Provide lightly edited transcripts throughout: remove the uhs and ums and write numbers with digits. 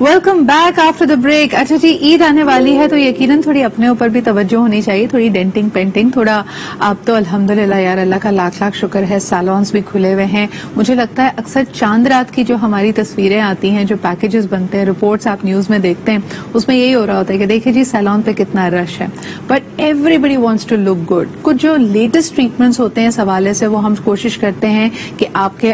Welcome back after the break. अच्छा जी, ईद आने वाली है तो यकीनन थोड़ी अपने ऊपर भी तवज्जो होनी चाहिए, थोड़ी डेंटिंग पेंटिंग, थोड़ा. अब तो अल्हम्दुलिल्लाह यार, अल्लाह का लाख लाख शुक्र है, सैलून्स भी खुले हुए हैं. मुझे लगता है अक्सर चांद रात की जो हमारी तस्वीरें आती हैं, जो पैकेजेस बनते हैं, रिपोर्ट्स आप न्यूज में देखते हैं, उसमें यही हो रहा होता है कि देखिए जी सैलून पे कितना रश है, but everybody wants to look good. कुछ जो लेटेस्ट ट्रीटमेंट्स होते हैं इस हवाले से वो हम कोशिश करते हैं कि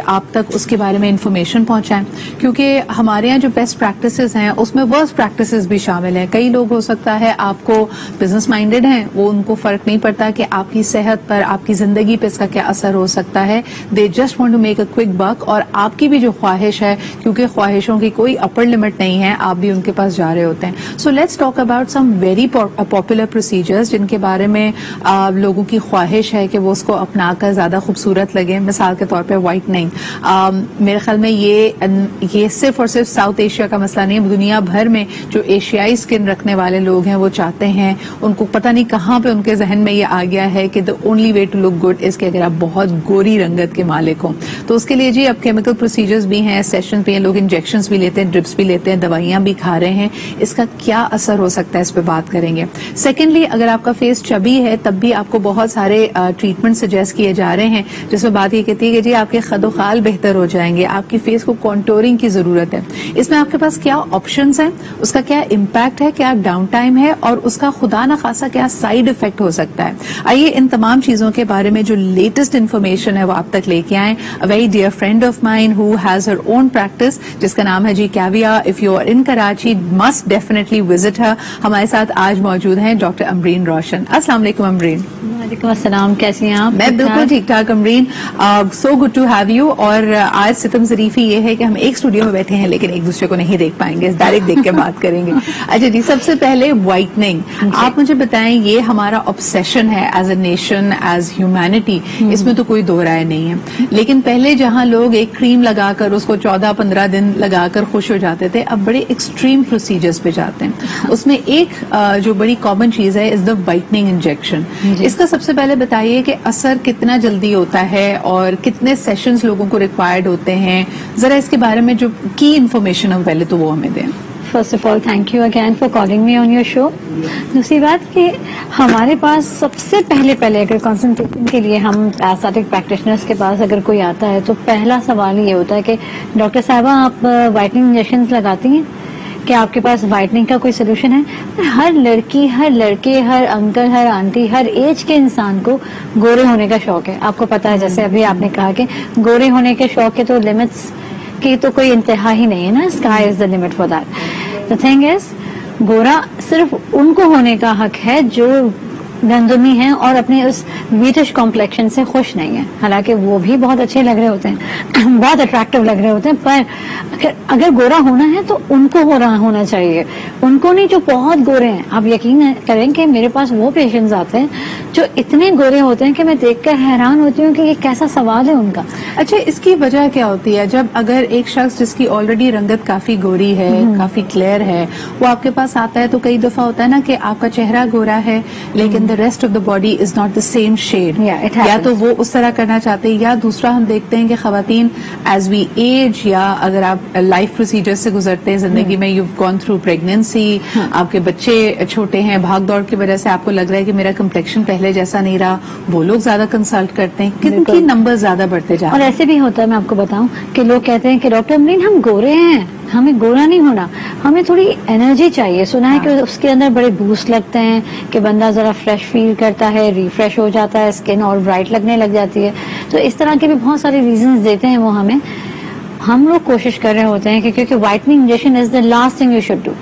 आप तक उसके बारे में इंफॉर्मेशन पहुंचाएं, क्योंकि हमारे यहाँ जो बेस्ट प्रैक्टिस हैं उसमें वर्स्ट प्रैक्टिसेस भी शामिल हैं. कई लोग हो सकता है आपको बिजनेस माइंडेड हैं, वो उनको फर्क नहीं पड़ता कि आपकी सेहत पर, आपकी जिंदगी पे इसका क्या असर हो सकता है. They just want to make a quick buck, और आपकी भी जो ख्वाहिश है, क्योंकि ख्वाहिशों की कोई अपर लिमिट नहीं है, आप भी उनके पास जा रहे होते हैं. So let's talk about some very popular procedures जिनके बारे में लोगों की ख्वाहिश है कि वो उसको अपनाकर ज्यादा खूबसूरत लगे. मिसाल के तौर पर व्हाइटनिंग. मेरे ख्याल में ये सिर्फ और सिर्फ साउथ एशिया का मसला नहीं, दुनिया भर में जो एशियाई स्किन रखने वाले लोग हैं वो चाहते हैं, उनको पता नहीं कहां पे उनके जहन में ये आ गया है कि the only way to look good is कि अगर आप बहुत गोरी रंगत के मालिक हो. तो उसके लिए जी अब केमिकल प्रोसीजर्स भी हैं, सेशंस भी हैं, लोग इंजेक्शंस भी लेते हैं, ड्रिप्स भी लेते हैं, दवाइयां भी खा रहे हैं. इसका क्या असर हो सकता है, इस पे बात करेंगे. सेकेंडली, अगर आपका फेस चबी है तब भी आपको बहुत सारे ट्रीटमेंट सजेस्ट किए जा रहे हैं, जिसमें बात ये कहती है कि जी आपके खदोखाल बेहतर हो जाएंगे, आपकी फेस को कॉन्टोरिंग की जरूरत है. इसमें आपके पास क्या ऑप्शंस हैं, उसका क्या इम्पैक्ट है, क्या डाउन टाइम है, और उसका खुदा न खासा क्या साइड इफेक्ट हो सकता है. आइए इन तमाम चीजों के बारे में जो लेटेस्ट इन्फॉर्मेशन है वो आप तक लेके आए. A very dear friend of mine who has her own practice, जिसका नाम है जी कैविया. If you are in Karachi, must definitely visit her. हमारे साथ आज मौजूद हैं डॉक्टर अमरीन रोशन. अस्सलाम वालेकुम अमरीन. वालेकुम अस्सलाम, कैसी हैं आप? मैं बिल्कुल ठीक ठाक Amreen. So good to have you. और आज सितम ज़रीफी ये है कि हम एक स्टूडियो में बैठे हैं लेकिन एक दूसरे को नहीं देख पाएंगे, डायरेक्ट देख के बात करेंगे. अच्छा जी, सबसे पहले व्हाइटनिंग. आप मुझे बताएं, ये हमारा ऑब्सेशन है as a nation, as humanity, इसमें तो कोई दो राय नहीं है. लेकिन पहले जहां लोग एक क्रीम लगाकर उसको 14-15 दिन लगाकर खुश हो जाते थे, अब बड़े एक्सट्रीम प्रोसीजर्स पे जाते हैं. उसमें एक जो बड़ी कॉमन चीज है इज द व्हाइटनिंग इंजेक्शन. इसका सबसे पहले बताइए कि असर कितना जल्दी होता है और कितने सेशंस लोगों को रिक्वायर्ड होते हैं. जरा इसके बारे में जो की इन्फॉर्मेशन है पहले तो वो हमें दें. First of all thank you again for calling me on your show. दूसरी बात कि हमारे पास सबसे पहले अगर कंसल्टेशन के लिए हम एस्थेटिक प्रैक्टिशनर्स के पास अगर कोई आता है तो पहला सवाल ये होता है कि डॉक्टर साहबा आप व्हाइटनिंग इंजेक्शंस लगाती हैं, क्या आपके पास व्हाइटनिंग का कोई सोल्यूशन है? हर लड़की, हर लड़के, हर अंकल, हर आंटी, हर एज के इंसान को गोरे होने का शौक है. आपको पता है, जैसे अभी आपने कहा कि गोरे होने के शौक के तो लिमिट्स की तो कोई इंतहा ही नहीं है ना. Sky is the limit for that. The thing is, गोरा सिर्फ उनको होने का हक है जो गंदमी है और अपने उस व्हीटिश कॉम्प्लेक्शन से खुश नहीं है. हालांकि वो भी बहुत अच्छे लग रहे होते हैं, बहुत अट्रैक्टिव लग रहे होते हैं, पर अगर गोरा होना है तो उनको होना चाहिए, उनको नहीं जो बहुत गोरे हैं. आप यकीन करें कि मेरे पास वो पेशेंट्स आते हैं जो इतने गोरे होते हैं कि मैं देखकर हैरान होती हूँ कि ये कैसा सवाल है उनका. अच्छा, इसकी वजह क्या होती है? जब अगर एक शख्स जिसकी ऑलरेडी रंगत काफी गोरी है, काफी क्लियर है, वो आपके पास आता है तो कई दफा होता है ना कि आपका चेहरा गोरा है लेकिन the rest of the body is not the same shade. या तो वो उस तरह करना चाहते हैं, या दूसरा हम देखते हैं कि खवातीन as we age, या अगर आप लाइफ प्रोसीजर से गुजरते हैं जिंदगी में, you've gone through pregnancy, आपके बच्चे छोटे हैं, भाग दौड़ की वजह से आपको लग रहा है कि मेरा कम्प्लेक्शन पहले जैसा नहीं रहा, वो लोग ज्यादा कंसल्ट करते हैं, किनकी नंबर ज्यादा बढ़ते जा रहे हैं. और ऐसे भी होता है, मैं आपको बताऊं कि लोग कहते हैं कि डॉक्टर अमरीन हम गोरे हैं, हमें गोरा नहीं होना, हमें थोड़ी एनर्जी चाहिए. सुना है कि उसके अंदर बड़े बूस्ट लगते हैं कि बंदा जरा फ्रेश फील करता है, रिफ्रेश हो जाता है, स्किन और ब्राइट लगने लग जाती है. तो इस तरह के भी बहुत सारे रीजंस देते हैं वो हमें. हम लोग कोशिश कर रहे होते हैं कि क्योंकि whitening injection is the last thing you should do.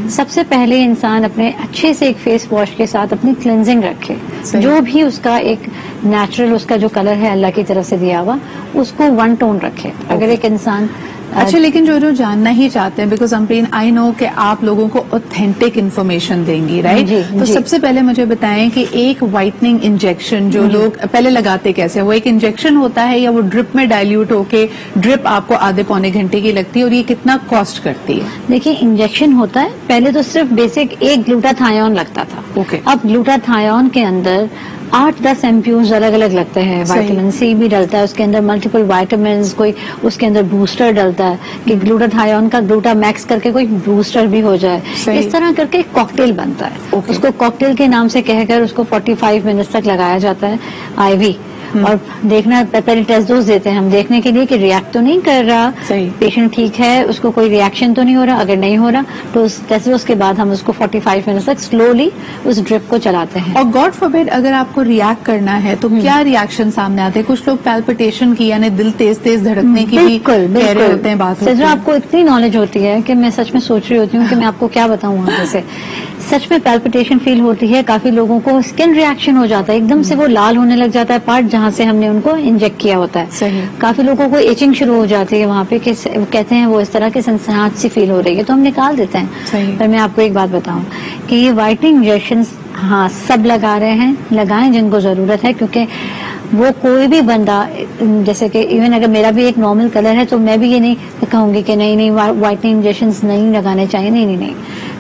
सबसे पहले इंसान अपने अच्छे से एक फेस वॉश के साथ अपनी क्लेंजिंग रखे, जो भी उसका एक नेचुरल उसका जो कलर है अल्लाह की तरफ से दिया हुआ, उसको वन टोन रखे. अगर एक इंसान अच्छा, लेकिन जो जानना ही चाहते हैं, बिकॉज अमरीन आई नो कि आप लोगों को ऑथेंटिक इन्फॉर्मेशन देंगी, राइट? तो सबसे पहले मुझे बताएं कि एक व्हाइटनिंग इंजेक्शन जो लोग पहले लगाते कैसे, वो एक इंजेक्शन होता है या वो ड्रिप में डाइल्यूट होके, ड्रिप आपको आधे पौने घंटे की लगती है, और ये कितना कॉस्ट करती है? देखिए, इंजेक्शन होता है, पहले तो सिर्फ बेसिक एक ग्लूटाथायोन लगता था. ओके. अब ग्लूटाथायोन के अंदर 8-10 MPUs الگ الگ لگتے ہیں. وائٹامن سی بھی ڈلتا ہے اس کے اندر, ملٹیپل وائٹامنس, کوئی اس کے اندر بوسٹر ڈلتا ہے کہ گلوٹاتھیون کا گلوٹا میکس کر کے کوئی بوسٹر بھی ہو جائے. اس طرح کر کے ایک کاکٹیل بنتا ہے. اس کو کاکٹیل کے نام سے کہہ کر اس کو 45 منٹس تک لگایا جاتا ہے آئی وی. اور دیکھنا پہلے ٹیسٹ ڈوز دیتے ہیں ہم دیکھنے کے لیے کہ ریئیکٹ تو نہیں کر رہا, پیشنٹ ٹھیک ہے, اس کو کوئی ریئیکشن تو نہیں ہو رہا. اگر نہیں ہو رہا تو اس ٹیسٹ ڈوز کے بعد ہم اس کو 45 منٹس تک سلولی اس ڈرپ کو چلاتے ہیں. اور گاڈ فاربڈ اگر آپ کو ریئیکٹ کرنا ہے تو کیا ریئیکشن سامنے آتے ہیں؟ کچھ لوگ پیلپٹیشن کی یعنی دل تیز تیز دھڑکنے کی بھی کہہ رہے ہوتے ہیں. بات سجا آپ کو اتنی نالج ہوتی ہے کہ میں سچ میں سوچ رہی ہوتی ہوں کہ میں آپ کو کیا بتاؤں وہاں سے. سچ میں پیلپٹیشن فیل ہوتی ہے. کافی لوگوں کو اسکن ریئیکشن ہو جاتا ہے, ایک دم سے وہ لال ہونے لگ جاتا ہے پارٹ جہاں سے ہم نے ان کو انجیکٹ کیا ہوتا ہے. کافی لوگوں کو ایچنگ شروع ہو جاتی ہے وہاں پہ کہ کہتے ہیں وہ اس طرح کی سنسناہٹ سی فیل ہو رہی ہے, تو ہم نکال دیتے ہیں. پر میں آپ کو ایک بات بتاؤں کہ یہ وائٹنگ انجیکشنز ہاں سب لگا رہے ہیں, لگائیں جن کو ضرورت ہے, کیونکہ وہ کوئی بھی بندہ جیسے کہ ایون اگر میرا بھی ایک نارمل کلر ہے تو میں بھی یہ نہیں کہوں گی کہ نہیں وائٹنگ انجیکشنز نہیں لگانے چاہیے. نہیں,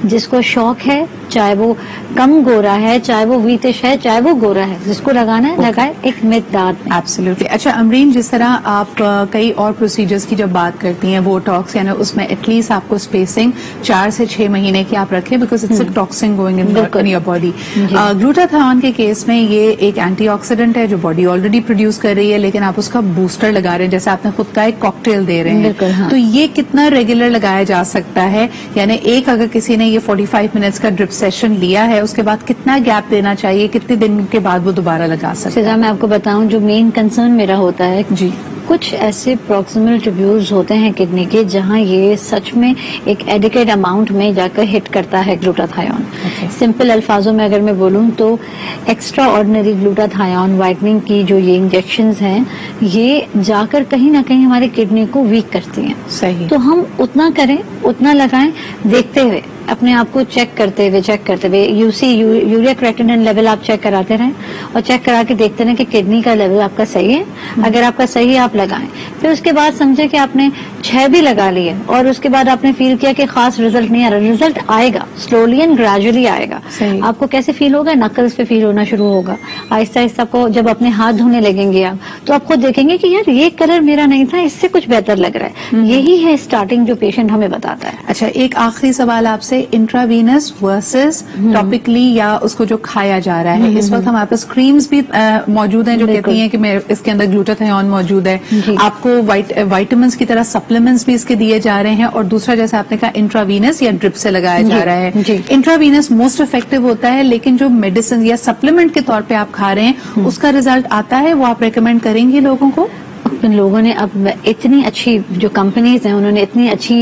جس کو شوق ہے, چاہے وہ کم گورا ہے, چاہے وہ ویٹش ہے, چاہے وہ گورا ہے, جس کو لگانا ہے لگائے ایک مقدار میں. ایبسلیوٹلی. اچھا امرین, جس طرح آپ کئی اور پروسیجرز کی جب بات کرتی ہیں بوٹاکس یعنی اس میں ایٹ لیسٹ آپ کو اسپیسنگ 4 سے 6 مہینے کی آپ رکھیں because it's a toxin going in your body. Glutathione کے کیس میں یہ ایک اینٹی آکسیڈنٹ ہے جو باڈی آلریڈی پروڈیوس کر رہی ہے, لیکن آپ اس کا بوسٹر لگا رہے ہیں, جیسے آپ نے خود کا ایک کاکٹیل دے رہے ہیں. تو یہ کتنا ریگولر لگایا جا سکتا ہے؟ یعنی ایک اگر کسی نے یہ 45 منٹس کا ڈرپ سیشن لیا ہے اس کے بعد کتنا گیپ دینا چاہیے, کتنے دن کے بعد وہ دوبارہ لگا سکتا ہے؟ میں آپ کو بتاؤں جو مین کنسرن میرا ہوتا ہے جی, کچھ ایسے پروکسیمل ٹیوبیولز ہوتے ہیں کڈنی کے جہاں یہ سچ میں ایک ایڈیکیٹ اماؤنٹ میں جا کر ہٹ کرتا ہے گلوٹاتھیون. سمپل الفاظوں میں اگر میں بولوں تو ایکسٹرا آرڈنری گلوٹاتھیون وائٹننگ کی جو یہ انجیکشنز ہیں یہ جا کر کہیں نہ کہیں ہمارے کڈنی کو ویک کرتی ہیں. صحیح. تو ہم اتنا کریں, اتنا لگائیں, دیکھتے ہوئے اپنے آپ کو چیک کرتے ہوئے یوریا کریٹینن لیول آپ چیک کراتے رہیں اور چیک کرا کے دیکھتے رہیں کہ کڈنی کا لیول آپ کا صحیح ہے. اگر آپ کا صحیح ہے آپ لگائیں. پھر اس کے بعد سمجھے کہ آپ نے 6 بھی لگا لیے اور اس کے بعد آپ نے فیل کیا کہ خاص رزلٹ نہیں آ رہا, رزلٹ آئے گا, سلولی اینڈ گریجولی آئے گا. آپ کو کیسے فیل ہوگا؟ نکلز پہ فیل ہونا شروع ہوگا. آہستہ آہستہ آپ کو جب اپنے ہاتھ دھونے لگیں گے آپ تو آپ خود دیکھیں گے کہ یار یہ کلر میرا نہیں تھا, اس سے کچھ بہتر لگ رہا ہے. یہی ہے اسٹارٹنگ جو پیشنٹ ہمیں بتاتا ہے. اچھا, ایک آخری سوال آپ سے, انٹراوینس ورسز ٹاپکلی یا اس کو جو کھایا جا رہا ہے, اس وقت ہمارے پاس کریمز بھی موجود ہیں جو کہتی ہیں کہ اس کے اندر گلوٹاتھیون موجود ہے, آپ کو وائٹامنس کی طرح سپلیمنٹس بھی اس کے دیے جا رہے ہیں, اور دوسرا جیسے آپ نے کہا انٹراوینس یا ڈرپ سے لگایا جا رہا ہے. انٹراوینس موسٹ افیکٹو ہوتا ہے, لیکن جو میڈیسن یا سپلیمنٹ کے طور پہ آپ کھا رہے ہیں اس کا ریزلٹ آتا ہے, وہ آپ ریکمینڈ کریں گے لوگوں کو؟ لوگوں نے اب اتنی اچھی جو کمپنیز ہیں انہوں نے اتنی اچھی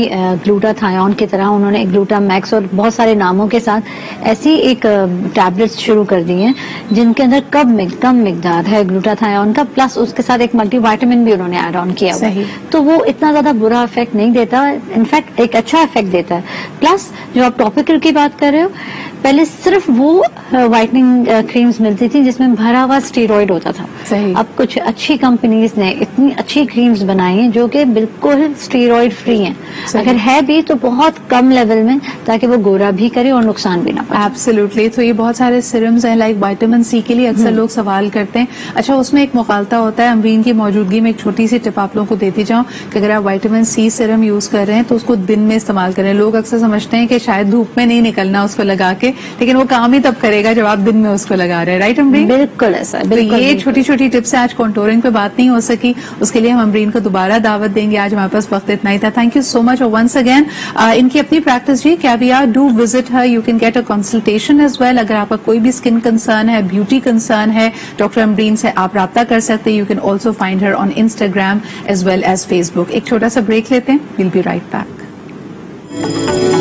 گلوٹاتھیون کی طرح انہوں نے گلوٹا میکس اور بہت سارے ناموں کے ساتھ ایسی ایک ٹیبلٹس شروع کر دی ہیں جن کے اندر کم مقدار ہے گلوٹاتھیون کا, پلس اس کے ساتھ ایک ملٹی وائٹامن بھی انہوں نے ایڈ آن کیا ہوا ہے. تو وہ اتنا زیادہ برا افیکٹ نہیں دیتا, انفیکٹ ایک اچھا افیکٹ دیتا ہے. پلس جو آپ ٹاپیکل کی بات کر رہے ہو, پہلے صرف وہ وائٹننگ کریمز ملتی تھی جس میں بھرا ہوا اسٹیرائڈ ہوتا تھا. اب کچھ اچھی کمپنیز نے اتنی اچھی کریمز بنائی ہیں جو کہ بالکل اسٹیرائڈ فری ہیں, اگر ہے بھی تو بہت کم لیول میں, تاکہ وہ گورا بھی کرے اور نقصان بھی نہ پائے. ایبسلیوٹلی. تو یہ بہت سارے سیرمز ہیں لائک وائٹامن سی کے لیے اکثر لوگ سوال کرتے ہیں. اچھا, اس میں ایک مغالطہ ہوتا ہے, امرین کی موجودگی میں ایک چھوٹی سی ٹپ آپ لوگوں کو دیتی جاؤں کہ اگر آپ وائٹامن سی سیرم یوز کر رہے ہیں تو اس کو دن میں استعمال کریں. لوگ اکثر سمجھتے ہیں کہ شاید دھوپ میں نہیں نکلنا اس کو لگا کے, لیکن وہ کام ہی تب کرے گا جب آپ دن میں اس کو لگا رہے ہیں. رائٹ امرین؟ بالکل ایسا. یہ چھوٹی چھوٹی ٹپس آج کانٹورنگ پہ بات نہیں ہو سکی, اس کے لیے ہم امرین کو دوبارہ دعوت دیں گے. آج ہمارے پاس وقت اتنا ہی تھا. Thank you so much. اور ونس اگین ان کی اپنی پریکٹس جی کیویار, do visit her, you can get a consultation as well. اگر آپ کا کوئی بھی اسکن کنسرن ہے, بیوٹی کنسرن ہے, ڈاکٹر امرین سے آپ رابطہ کر سکتے ہیں. You can also find her on Instagram as well as Facebook. ایک چھوٹا سا بریک لیتے ہیں, ویل بی رائٹ بیک.